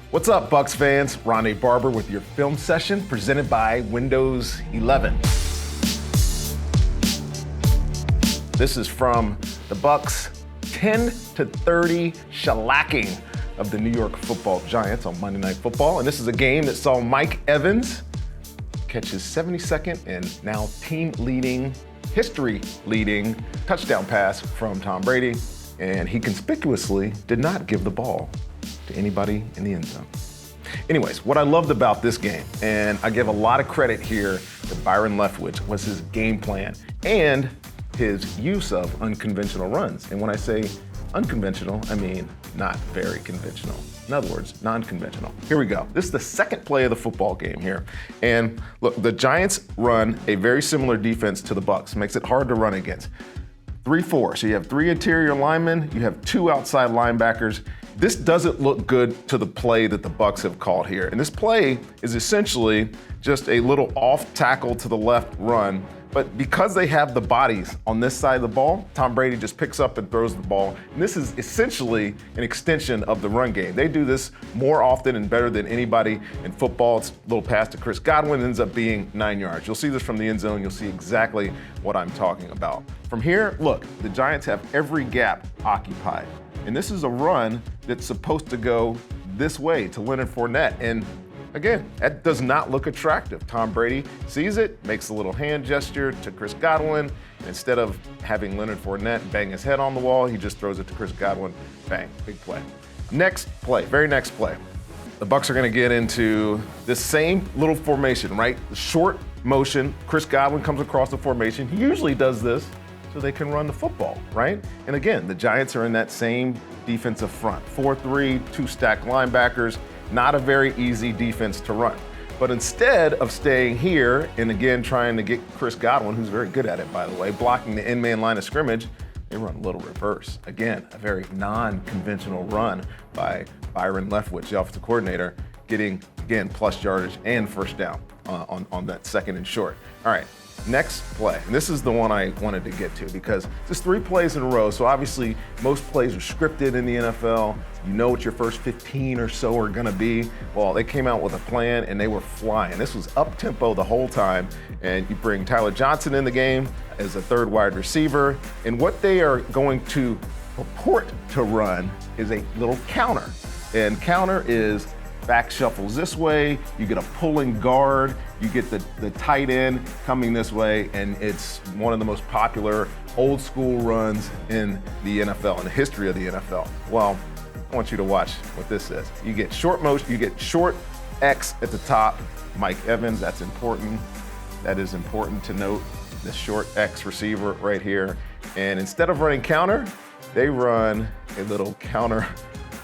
What's up, Bucs fans? Ronde Barber with your film session presented by Windows 11. This is from the Bucs' 10-30 shellacking of the New York Football Giants on Monday Night Football. And this is a game that saw Mike Evans catch his 72nd and now team-leading, history-leading touchdown pass from Tom Brady. And he conspicuously did not give the ball to anybody in the end zone. Anyways, what I loved about this game, and I give a lot of credit here to Byron Leftwich, was his game plan and his use of unconventional runs. And when I say unconventional, I mean not very conventional. In other words, non-conventional. Here we go. This is the second play of the football game here. And look, the Giants run a very similar defense to the Bucs. Makes it hard to run against. 3-4, so you have 3 interior linemen, you have 2 outside linebackers. This doesn't look good to the play that the Bucs have called here. And this play is essentially just a little off tackle to the left run. But because they have the bodies on this side of the ball, Tom Brady just picks up and throws the ball. And this is essentially an extension of the run game. They do this more often and better than anybody in football. It's a little pass to Chris Godwin, ends up being 9 yards. You'll see this from the end zone. You'll see exactly what I'm talking about. From here, look, the Giants have every gap occupied. And this is a run that's supposed to go this way to Leonard Fournette. And again, that does not look attractive. Tom Brady sees it, makes a little hand gesture to Chris Godwin. And instead of having Leonard Fournette bang his head on the wall, he just throws it to Chris Godwin. Bang, big play. Next play, very next play. The Bucs are gonna get into this same little formation, right? The short motion, Chris Godwin comes across the formation. He usually does this so they can run the football, right? And again, the Giants are in that same defensive front. 4-3, 2 stacked linebackers. Not a very easy defense to run. But instead of staying here and again trying to get Chris Godwin, who's very good at it, by the way, blocking the in-man line of scrimmage, they run a little reverse. Again, a very non-conventional run by Byron Leftwich, the offensive coordinator, getting, again, plus yardage and first down on that second and short. All right. Next play, and this is the one I wanted to get to because it's 3 plays in a row, so obviously most plays are scripted in the NFL. You know what your first 15 or so are gonna be. Well, they came out with a plan and they were flying. This was up-tempo the whole time, and you bring Tyler Johnson in the game as a third wide receiver, and what they are going to purport to run is a little counter. And counter is back shuffles this way, you get a pulling guard, you get the tight end coming this way, and it's one of the most popular old school runs in the NFL, in the history of the NFL. Well, I want you to watch what this is. You get short motion, you get short X at the top, Mike Evans, that's important. That is important to note, the short X receiver right here. And instead of running counter, they run a little counter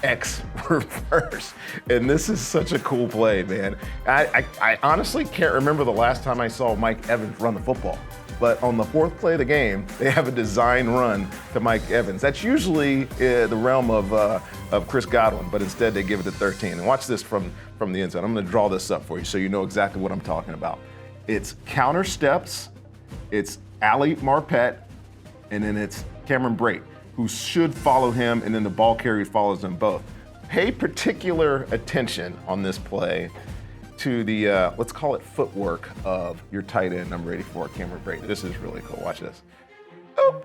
X reverse. And this is such a cool play, man. I honestly can't remember the last time I saw Mike Evans run the football. But on the 4th play of the game, they have a design run to Mike Evans. That's usually the realm of Chris Godwin, but instead they give it to 13. And watch this from the end zone. I'm gonna draw this up for you so you know exactly what I'm talking about. It's counter steps, it's Ali Marpet, and then it's Cameron Brate, who should follow him, and then the ball carrier follows them both. Pay particular attention on this play to the, let's call it footwork of your tight end, number 84, Cameron Brate. This is really cool, watch this. Oop.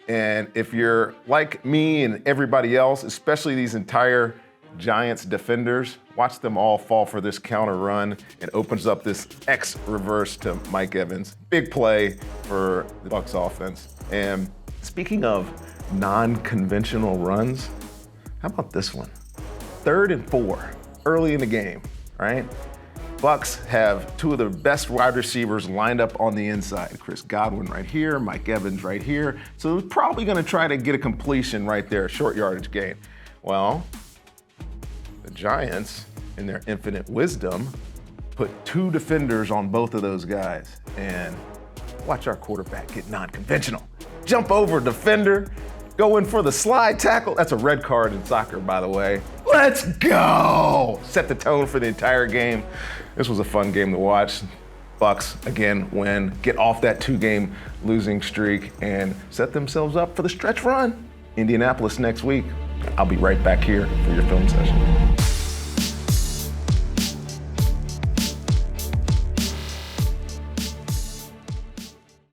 And if you're like me and everybody else, especially these entire Giants defenders, watch them all fall for this counter run. It opens up this X reverse to Mike Evans. Big play for the Bucs offense. And speaking of non-conventional runs, how about this one? 3rd and 4, early in the game, right? Bucs have 2 of the best wide receivers lined up on the inside. Chris Godwin right here, Mike Evans right here. So they're probably gonna try to get a completion right there, short yardage gain. Well, the Giants, in their infinite wisdom, put 2 defenders on both of those guys. And watch our quarterback get non-conventional. Jump over defender, go in for the slide tackle. That's a red card in soccer, by the way. Let's go! Set the tone for the entire game. This was a fun game to watch. Bucs, again, win, get off that 2-game losing streak, and set themselves up for the stretch run. Indianapolis next week. I'll be right back here for your film session.